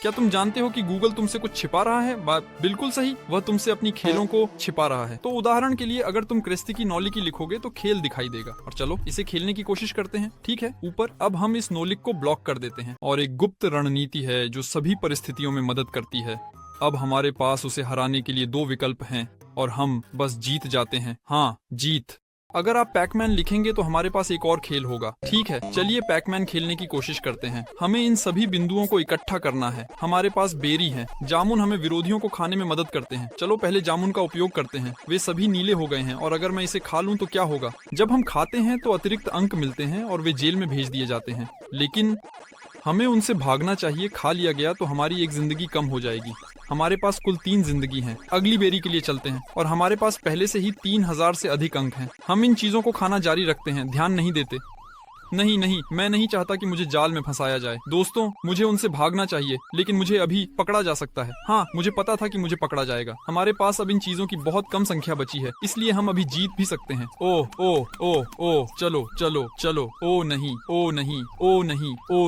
क्या तुम जानते हो कि गूगल तुमसे कुछ छिपा रहा है? बिल्कुल सही, वह तुमसे अपनी खेलों को छिपा रहा है। तो उदाहरण के लिए अगर तुम क्रेस्तिकी नौलिकी लिखोगे तो खेल दिखाई देगा। और चलो इसे खेलने की कोशिश करते हैं। ठीक है, ऊपर अब हम इस नौलिक को ब्लॉक कर देते हैं और एक गुप्त रणनीति है जो सभी परिस्थितियों में मदद करती है। अब हमारे पास उसे हराने के लिए 2 विकल्प हैं और हम बस जीत जाते हैं। हाँ, जीत। अगर आप पैकमैन लिखेंगे तो हमारे पास एक और खेल होगा। ठीक है, चलिए पैकमैन खेलने की कोशिश करते हैं। हमें इन सभी बिंदुओं को इकट्ठा करना है। हमारे पास बेरी है। जामुन हमें विरोधियों को खाने में मदद करते हैं। चलो पहले जामुन का उपयोग करते हैं। वे सभी नीले हो गए हैं और अगर मैं इसे खा लूं तो क्या होगा? जब हम खाते हैं तो अतिरिक्त अंक मिलते हैं और वे जेल में भेज दिए जाते हैं। लेकिन हमें उनसे भागना चाहिए। खा लिया गया तो हमारी एक जिंदगी कम हो जाएगी। हमारे पास कुल 3 जिंदगी हैं। अगली बेरी के लिए चलते हैं और हमारे पास पहले से ही 3000 से अधिक अंक हैं। हम इन चीजों को खाना जारी रखते हैं, ध्यान नहीं देते। नहीं, मैं नहीं चाहता कि मुझे जाल में फंसाया जाए। दोस्तों, मुझे उनसे भागना चाहिए, लेकिन मुझे अभी पकड़ा जा सकता है। हाँ, मुझे पता था कि मुझे पकड़ा जाएगा। हमारे पास अब इन चीजों की बहुत कम संख्या बची है, इसलिए हम अभी जीत भी सकते हैं। ओ, चलो, ओ नहीं, ओ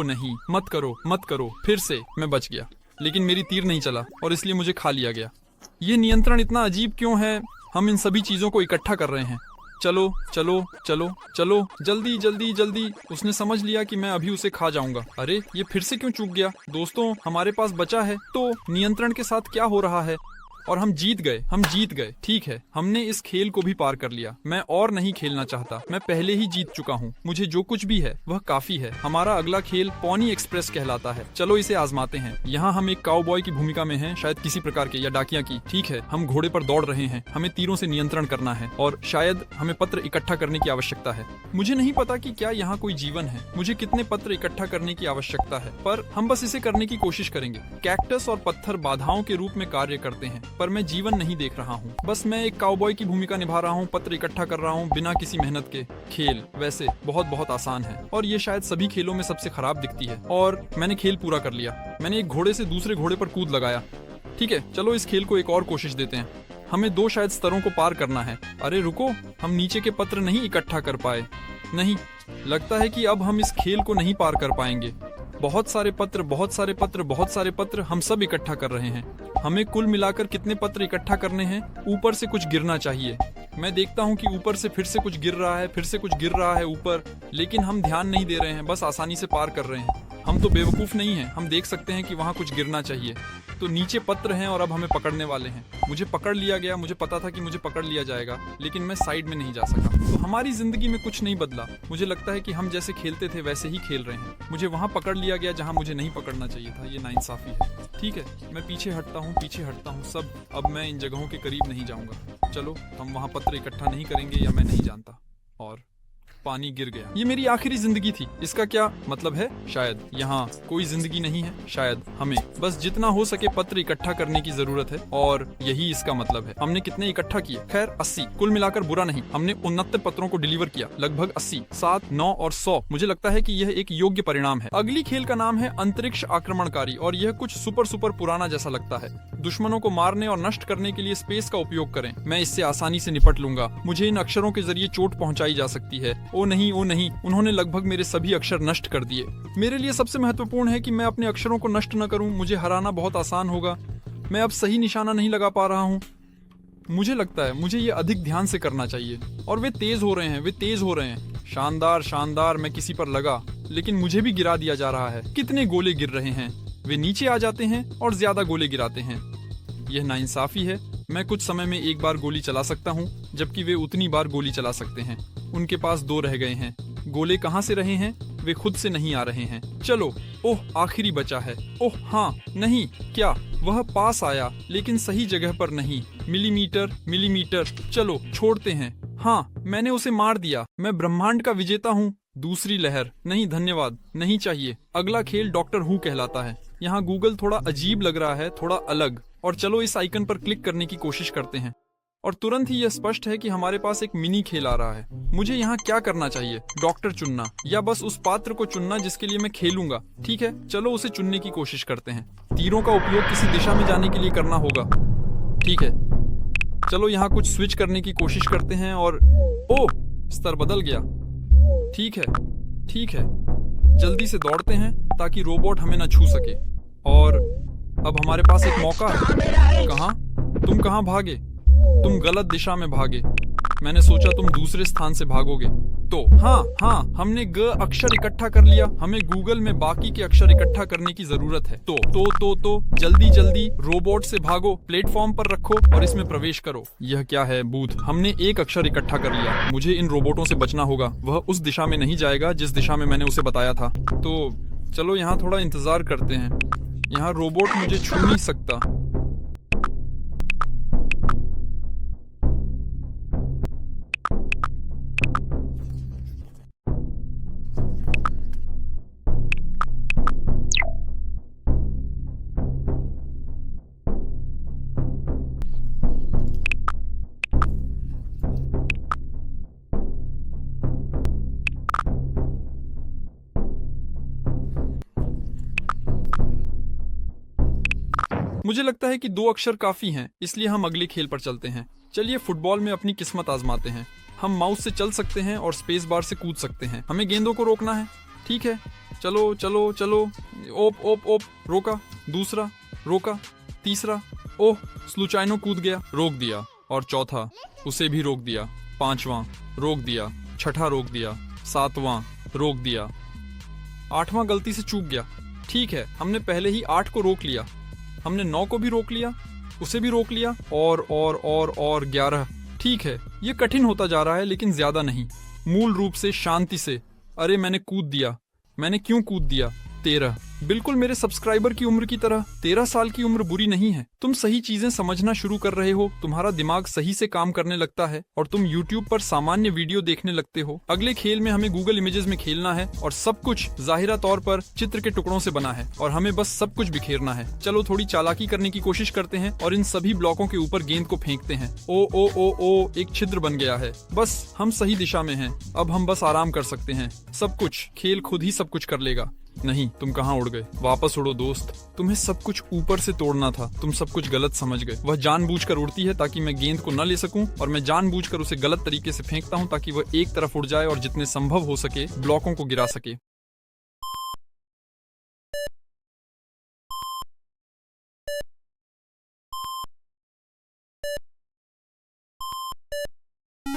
नहीं, मत करो। फिर से मैं बच गया, लेकिन मेरी तीर नहीं चला और इसलिए मुझे खा लिया गया। ये नियंत्रण इतना अजीब क्यों है? हम इन सभी चीजों को इकट्ठा कर रहे हैं। चलो, जल्दी। उसने समझ लिया कि मैं अभी उसे खा जाऊंगा। अरे, ये फिर से क्यों चूक गया? दोस्तों, हमारे पास बचा है। तो नियंत्रण के साथ क्या हो रहा है? और हम जीत गए। ठीक है, हमने इस खेल को भी पार कर लिया। मैं और नहीं खेलना चाहता। मैं पहले ही जीत चुका हूँ। मुझे जो कुछ भी है वह काफी है। हमारा अगला खेल पोनी एक्सप्रेस कहलाता है। चलो इसे आजमाते हैं। यहाँ हम एक काउबॉय की भूमिका में हैं, शायद किसी प्रकार के या डाकिया की। ठीक है, हम घोड़े पर दौड़ रहे हैं। हमें तीरों से नियंत्रण करना है और शायद हमें पत्र इकट्ठा करने की आवश्यकता है। मुझे नहीं पता कि क्या यहाँ कोई जीवन है। मुझे कितने पत्र इकट्ठा करने की आवश्यकता है, पर हम बस इसे करने की कोशिश करेंगे। कैक्टस और पत्थर बाधाओं के रूप में कार्य करते हैं, पर मैं जीवन नहीं देख रहा हूँ। बस मैं एक काउबॉय की भूमिका निभा रहा हूँ, पत्र इकट्ठा कर रहा हूँ बिना किसी मेहनत के। खेल वैसे बहुत आसान है और ये शायद सभी खेलों में सबसे खराब दिखती है। और मैंने खेल पूरा कर लिया। मैंने एक घोड़े से दूसरे घोड़े पर कूद लगाया। ठीक है, चलो इस खेल को एक और कोशिश देते हैं। हमें 2 शायद स्तरों को पार करना है। अरे रुको, हम नीचे के पत्र नहीं इकट्ठा कर पाए। नहीं, लगता है कि अब हम इस खेल को नहीं पार कर पाएंगे। बहुत सारे पत्र हम सब इकट्ठा कर रहे हैं। हमें कुल मिलाकर कितने पत्र इकट्ठा करने हैं? ऊपर से कुछ गिरना चाहिए। मैं देखता हूँ कि ऊपर से फिर से कुछ गिर रहा है ऊपर, लेकिन हम ध्यान नहीं दे रहे हैं, बस आसानी से पार कर रहे हैं। हम तो बेवकूफ नहीं हैं, हम देख सकते हैं कि वहाँ कुछ गिरना चाहिए। तो नीचे पत्र हैं और अब हमें पकड़ने वाले हैं। मुझे पकड़ लिया गया। मुझे पता था कि मुझे पकड़ लिया जाएगा, लेकिन मैं साइड में नहीं जा सका। तो हमारी जिंदगी में कुछ नहीं बदला। मुझे लगता है कि हम जैसे खेलते थे वैसे ही खेल रहे हैं। मुझे वहाँ पकड़ लिया गया जहाँ मुझे नहीं पकड़ना चाहिए था। ये नाइंसाफी है। ठीक है, मैं पीछे हटता हूँ सब। अब मैं इन जगहों के करीब नहीं जाऊंगा। चलो, हम वहाँ पत्र इकट्ठा नहीं करेंगे, या मैं नहीं जानता। और पानी गिर गया। ये मेरी आखिरी जिंदगी थी। इसका क्या मतलब है? शायद यहाँ कोई जिंदगी नहीं है। शायद हमें बस जितना हो सके पत्र इकट्ठा करने की जरूरत है और यही इसका मतलब है। हमने कितने इकट्ठा किए? खैर 80। कुल मिलाकर बुरा नहीं। हमने 69 पत्रों को डिलीवर किया। लगभग 80, 7, 9 और 100। मुझे लगता है कि यह एक योग्य परिणाम है। अगली खेल का नाम है अंतरिक्ष आक्रमणकारी और यह कुछ सुपर पुराना जैसा लगता है। दुश्मनों को मारने और नष्ट करने के लिए स्पेस का उपयोग करें। मैं इससे आसानी से निपट लूंगा। मुझे इन अक्षरों के जरिए चोट पहुंचाई जा सकती है। ओ नहीं, उन्होंने लगभग मेरे सभी अक्षर नष्ट कर दिए। मेरे लिए सबसे महत्वपूर्ण है कि मैं अपने अक्षरों को नष्ट न करूं। मुझे हराना बहुत आसान होगा। मैं अब सही निशाना नहीं लगा पा रहा हूं। मुझे लगता है मुझे ये अधिक ध्यान से करना चाहिए। और वे तेज हो रहे हैं। शानदार। मैं किसी पर लगा, लेकिन मुझे भी गिरा दिया जा रहा है। कितने गोले गिर रहे हैं। वे नीचे आ जाते हैं और ज्यादा गोले गिराते हैं। यह नाइंसाफी है। मैं कुछ समय में एक बार गोली चला सकता हूँ, जबकि वे उतनी बार गोली चला सकते हैं। उनके पास 2 रह गए हैं। गोले कहाँ से रहे हैं? वे खुद से नहीं आ रहे हैं। चलो, ओह, आखिरी बचा है। ओह हाँ, नहीं, क्या वह पास आया, लेकिन सही जगह पर नहीं। मिलीमीटर। चलो छोड़ते हैं। हाँ, मैंने उसे मार दिया। मैं ब्रह्मांड का विजेता हूँ। दूसरी लहर। नहीं धन्यवाद, नहीं चाहिए। अगला खेल डॉक्टर हू कहलाता है। यहाँ गूगल थोड़ा अजीब लग रहा है, थोड़ा अलग। और चलो इस आइकन पर क्लिक करने की कोशिश करते हैं और तुरंत ही यह स्पष्ट है कि हमारे पास एक मिनी खेल आ रहा है। मुझे यहाँ क्या करना चाहिए? डॉक्टर चुनना या बस उस पात्र को चुनना जिसके लिए मैं खेलूंगा? ठीक है, चलो उसे चुनने की कोशिश करते हैं। तीरों का उपयोग किसी दिशा में जाने के लिए करना होगा। ठीक है, चलो यहाँ कुछ स्विच करने की कोशिश करते हैं और ओह, स्तर बदल गया। ठीक है, जल्दी से दौड़ते हैं ताकि रोबोट हमें न छू सके। और अब हमारे पास एक मौका है। कहाँ? तुम कहाँ भागे? तुम गलत दिशा में भागे। मैंने सोचा तुम दूसरे स्थान से भागोगे। तो हाँ, हमने ग अक्षर इकट्ठा कर लिया। हमें गूगल में बाकी के अक्षर इकट्ठा करने की जरूरत है। तो जल्दी रोबोट से भागो, प्लेटफॉर्म पर रखो और इसमें प्रवेश करो। यह क्या है? बूथ। हमने एक अक्षर इकट्ठा कर लिया। मुझे इन रोबोटों से बचना होगा। वह उस दिशा में नहीं जाएगा जिस दिशा में मैंने उसे बताया था। तो चलो यहाँ थोड़ा इंतजार करते हैं। यहाँ रोबोट मुझे छू नहीं सकता। मुझे लगता है कि 2 अक्षर काफी हैं, इसलिए हम अगले खेल पर चलते हैं। चलिए फुटबॉल में अपनी किस्मत आजमाते हैं। हम माउस से चल सकते हैं और स्पेस बार से कूद सकते हैं। हमें गेंदों को रोकना है। ठीक है, चलो। ओप, रोका। दूसरा, रोका। तीसरा, ओह, स्लूचाइनो कूद गया, रोक दिया। और चौथा, उसे भी रोक दिया। 5वां, रोक दिया। 6ठा, रोक दिया। 7वां, रोक दिया। 8वां गलती से चूक गया। ठीक है, हमने पहले ही 8 को रोक लिया। हमने 9 को भी रोक लिया, उसे भी रोक लिया और 11। ठीक है, ये कठिन होता जा रहा है लेकिन ज्यादा नहीं। मूल रूप से शांति से। अरे मैंने कूद दिया। मैंने क्यों कूद दिया? 13। बिल्कुल मेरे सब्सक्राइबर की उम्र की तरह। 13 साल की उम्र बुरी नहीं है। तुम सही चीजें समझना शुरू कर रहे हो, तुम्हारा दिमाग सही से काम करने लगता है और तुम YouTube पर सामान्य वीडियो देखने लगते हो। अगले खेल में हमें गूगल इमेजेस में खेलना है और सब कुछ जाहिरा तौर पर चित्र के टुकड़ों से बना है और हमें बस सब कुछ बिखेरना है। चलो थोड़ी चालाकी करने की कोशिश करते हैं और इन सभी ब्लॉकों के ऊपर गेंद को फेंकते हैं। ओ, एक छिद्र बन गया है। बस हम सही दिशा में हैं। अब हम बस आराम कर सकते हैं। सब कुछ, खेल खुद ही सब कुछ कर लेगा। नहीं, तुम कहाँ उड़ गए? वापस उड़ो दोस्त। तुम्हें सब कुछ ऊपर से तोड़ना था। तुम सब कुछ गलत समझ गए। वह जानबूझकर उड़ती है ताकि मैं गेंद को न ले सकूं और मैं जानबूझकर उसे गलत तरीके से फेंकता हूं ताकि वह एक तरफ उड़ जाए और जितने संभव हो सके ब्लॉकों को गिरा सके।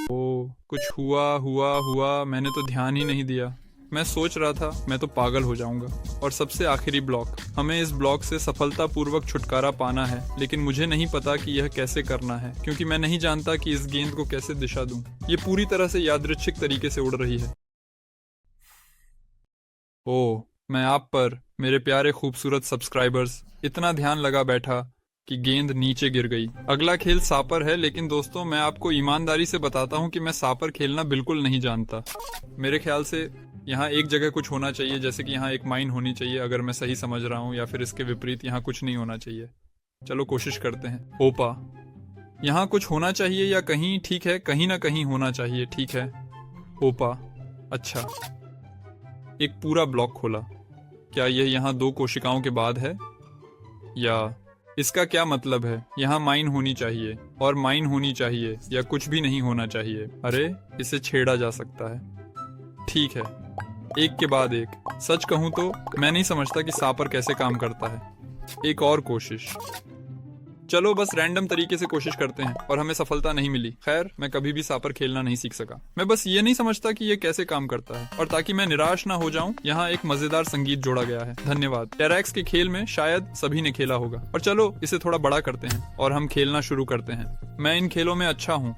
ओ, कुछ हुआ। मैंने तो ध्यान ही नहीं दिया। मैं सोच रहा था मैं तो पागल हो जाऊंगा। और सबसे आखिरी ब्लॉक, हमें इस ब्लॉक से सफलतापूर्वक छुटकारा पाना है, लेकिन मुझे नहीं पता कि यह कैसे करना है क्योंकि मैं नहीं जानता कि इस गेंद को कैसे दिशा दूं। ये पूरी तरह से यादृच्छिक तरीके से उड़ रही है। ओह, मैं आप पर, मेरे प्यारे खूबसूरत सब्सक्राइबर्स, इतना ध्यान लगा बैठा कि गेंद नीचे गिर गई। अगला खेल सापर है, लेकिन दोस्तों मैं आपको ईमानदारी से बताता हूँ कि मैं सापर खेलना बिल्कुल नहीं जानता। मेरे ख्याल से यहाँ एक जगह कुछ होना चाहिए, जैसे कि यहाँ एक माइन होनी चाहिए अगर मैं सही समझ रहा हूँ, या फिर इसके विपरीत यहाँ कुछ नहीं होना चाहिए। चलो कोशिश करते हैं। ओपा, यहाँ कुछ होना चाहिए या कहीं, ठीक है, कहीं ना कहीं होना चाहिए। ठीक है, ओपा, अच्छा। एक पूरा ब्लॉक खोला। क्या यह यहाँ 2 कोशिकाओं के बाद है या इसका क्या मतलब है? यहाँ माइन होनी चाहिए और माइन होनी चाहिए या कुछ भी नहीं होना चाहिए। अरे इसे छेड़ा जा सकता है। ठीक है, एक के बाद एक। सच कहूं तो मैं नहीं समझता कि सापर कैसे काम करता है। एक और कोशिश। चलो बस रैंडम तरीके से कोशिश करते हैं और हमें सफलता नहीं मिली। खैर, मैं कभी भी सापर खेलना नहीं सीख सका। मैं बस ये नहीं समझता कि ये कैसे काम करता है। और ताकि मैं निराश ना हो जाऊं, यहाँ एक मजेदार संगीत जोड़ा गया है। धन्यवाद। टेरैक्स के खेल में शायद सभी ने खेला होगा। और चलो इसे थोड़ा बड़ा करते हैं और हम खेलना शुरू करते हैं। मैं इन खेलों में अच्छा हूँ।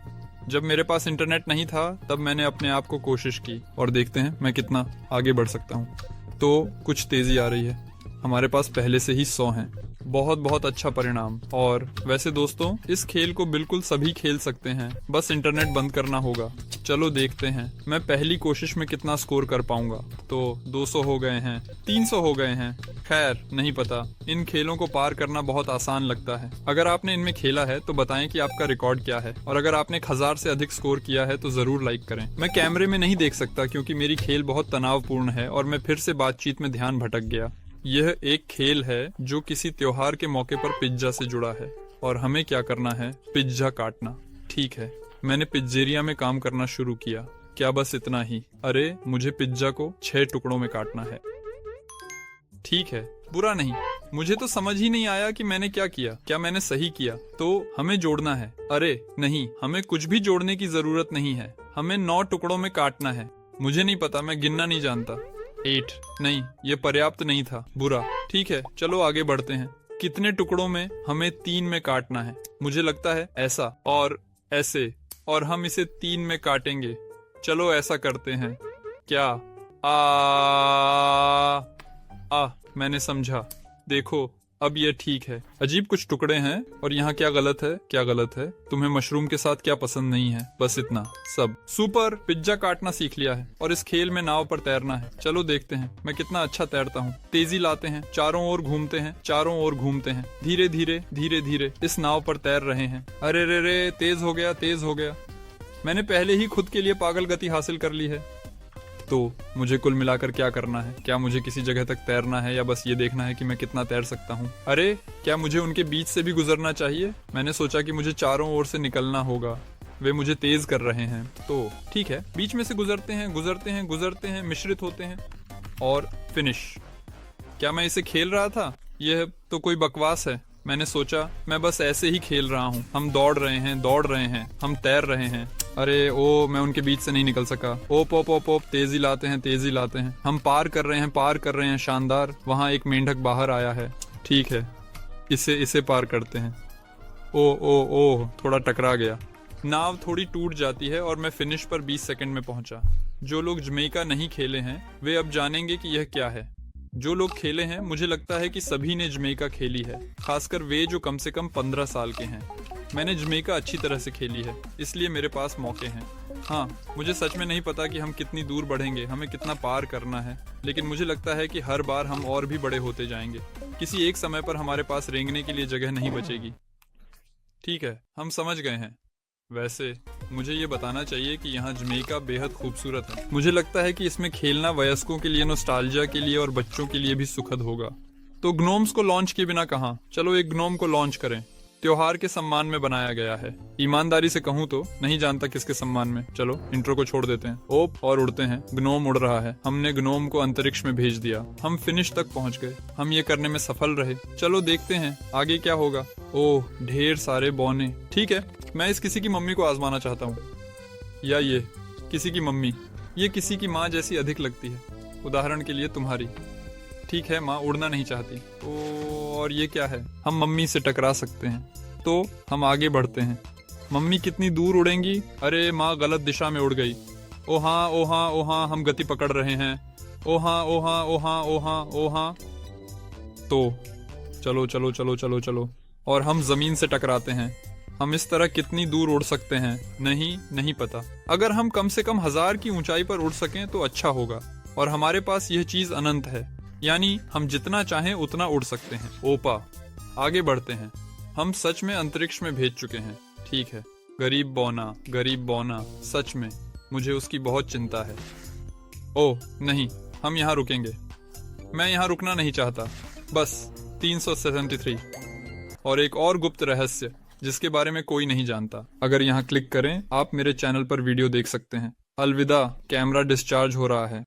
जब मेरे पास इंटरनेट नहीं था तब मैंने अपने आप को कोशिश की और देखते हैं मैं कितना आगे बढ़ सकता हूँ। तो कुछ तेजी आ रही है। हमारे पास पहले से ही 100 हैं। बहुत अच्छा परिणाम। और वैसे दोस्तों, इस खेल को बिल्कुल सभी खेल सकते हैं, बस इंटरनेट बंद करना होगा। चलो देखते हैं मैं पहली कोशिश में कितना स्कोर कर पाऊंगा। तो 200 हो गए हैं, 300 हो गए हैं। खैर नहीं पता, इन खेलों को पार करना बहुत आसान लगता है। अगर आपने इनमें खेला है तो बताएं कि आपका रिकॉर्ड क्या है, और अगर आपने 1000 से अधिक स्कोर किया है तो जरूर लाइक करें। मैं कैमरे में नहीं देख सकता क्योंकि मेरी खेल बहुत तनावपूर्ण है और मैं फिर से बातचीत में ध्यान भटक गया। यह एक खेल है जो किसी त्योहार के मौके पर पिज्जा से जुड़ा है और हमें क्या करना है? पिज्जा काटना। ठीक है, मैंने पिज्जेरिया में काम करना शुरू किया। क्या बस इतना ही? अरे मुझे पिज्जा को 6 टुकड़ों में काटना है। ठीक है, बुरा नहीं। मुझे तो समझ ही नहीं आया कि मैंने क्या किया। क्या मैंने सही किया? तो हमें जोड़ना है। अरे नहीं, हमें कुछ भी जोड़ने की जरूरत नहीं है। हमें 9 टुकड़ों में काटना है। मुझे नहीं पता, मैं गिनना नहीं जानता। 8 नहीं, ये पर्याप्त नहीं था। बुरा। ठीक है, चलो आगे बढ़ते हैं। कितने टुकड़ों में? हमें 3 में काटना है। मुझे लगता है ऐसा और ऐसे, और हम इसे 3 में काटेंगे। चलो ऐसा करते हैं। क्या? मैंने समझा। देखो, अब ये ठीक है। अजीब कुछ टुकड़े हैं। और यहाँ क्या गलत है? क्या गलत है? तुम्हें मशरूम के साथ क्या पसंद नहीं है? बस इतना सब। सुपर, पिज्जा काटना सीख लिया है और इस खेल में नाव पर तैरना है। चलो देखते हैं मैं कितना अच्छा तैरता हूँ। तेजी लाते हैं, चारों ओर घूमते हैं, चारों ओर घूमते हैं। धीरे धीरे धीरे धीरे इस नाव पर तैर रहे हैं। अरे रे रे, तेज हो गया, तेज हो गया। मैंने पहले ही खुद के लिए पागल गति हासिल कर ली है। तो मुझे कुल मिलाकर क्या करना है? क्या मुझे किसी जगह तक तैरना है या बस ये देखना है कि मैं कितना तैर सकता हूँ? अरे, क्या मुझे उनके बीच से भी गुजरना चाहिए? मैंने सोचा कि मुझे चारों ओर से निकलना होगा। वे मुझे तेज कर रहे हैं। तो ठीक है, बीच में से गुजरते हैं, गुजरते हैं, गुजरते हैं, मिश्रित होते हैं और फिनिश। क्या मैं इसे खेल रहा था? यह तो कोई बकवास है। मैंने सोचा मैं बस ऐसे ही खेल रहा हूँ। हम दौड़ रहे हैं, दौड़ रहे हैं, हम तैर रहे हैं। अरे ओ, मैं उनके बीच से नहीं निकल सका। ओप ओप ओप ओप, तेजी लाते हैं, तेजी लाते हैं। हम पार कर रहे हैं, पार कर रहे हैं। शानदार। वहाँ एक मेंढक बाहर आया है। ठीक है, इसे पार करते हैं। ओ ओ ओ, थोड़ा टकरा गया। नाव थोड़ी टूट जाती है और मैं फिनिश पर 20 सेकंड में पहुंचा। जो लोग जमैका नहीं खेले हैं वे अब जानेंगे कि यह क्या है। जो लोग खेले हैं, मुझे लगता है कि सभी ने जमैका खेली है, खासकर वे जो कम से कम 15 साल के हैं। मैंने जमैका अच्छी तरह से खेली है, इसलिए मेरे पास मौके हैं। हाँ, मुझे सच में नहीं पता कि हम कितनी दूर बढ़ेंगे, हमें कितना पार करना है, लेकिन मुझे लगता है कि हर बार हम और भी बड़े होते जाएंगे। किसी एक समय पर हमारे पास रेंगने के लिए जगह नहीं बचेगी। ठीक है, हम समझ गए हैं। वैसे मुझे ये बताना चाहिए कि यहाँ जमैका बेहद खूबसूरत है। मुझे लगता है कि इसमें खेलना वयस्कों के लिए, नॉस्टैल्जिया के लिए और बच्चों के लिए भी सुखद होगा। तो ग्नोम्स को लॉन्च किए बिना कहाँ? चलो एक ग्नोम को लॉन्च करें। त्योहार के सम्मान में बनाया गया है। ईमानदारी से कहूँ तो नहीं जानता किसके सम्मान में। चलो इंट्रो को छोड़ देते हैं। ओप, और उड़ते हैं। ग्नोम उड़ रहा है। हमने ग्नोम को अंतरिक्ष में भेज दिया। हम फिनिश तक पहुंच गए। हम ये करने में सफल रहे। चलो देखते हैं आगे क्या होगा। ओह, ढेर सारे बौने। ठीक है, मैं इस किसी की मम्मी को आजमाना चाहता हूँ। या ये किसी की मम्मी। ये किसी की माँ जैसी अधिक लगती है। उदाहरण के लिए तुम्हारी। ठीक है, माँ उड़ना नहीं चाहती। और ये क्या है? हम मम्मी से टकरा सकते हैं। तो हम आगे बढ़ते हैं। मम्मी कितनी दूर उड़ेंगी? अरे माँ गलत दिशा में उड़ गई। ओ हाँ, ओ हाँ, ओ हाँ, हम गति पकड़ रहे हैं। ओ हाँ, ओ हाँ, ओ हाँ, ओ हाँ, ओ हाँ। तो चलो चलो चलो चलो चलो, और हम जमीन से टकराते हैं। हम इस तरह कितनी दूर उड़ सकते हैं? नहीं पता। अगर हम कम से कम 1000 की ऊंचाई पर उड़ सकें तो अच्छा होगा। और हमारे पास यह चीज अनंत है, यानी हम जितना चाहें उतना उड़ सकते हैं। ओपा, आगे बढ़ते हैं। हम सच में अंतरिक्ष में भेज चुके हैं। ठीक है, गरीब बौना, सच में मुझे उसकी बहुत चिंता है। ओह नहीं, हम यहाँ रुकेंगे। मैं यहाँ रुकना नहीं चाहता। बस 373 और एक और गुप्त रहस्य जिसके बारे में कोई नहीं जानता। अगर यहाँ क्लिक करें, आप मेरे चैनल पर वीडियो देख सकते हैं। अलविदा, कैमरा डिस्चार्ज हो रहा है।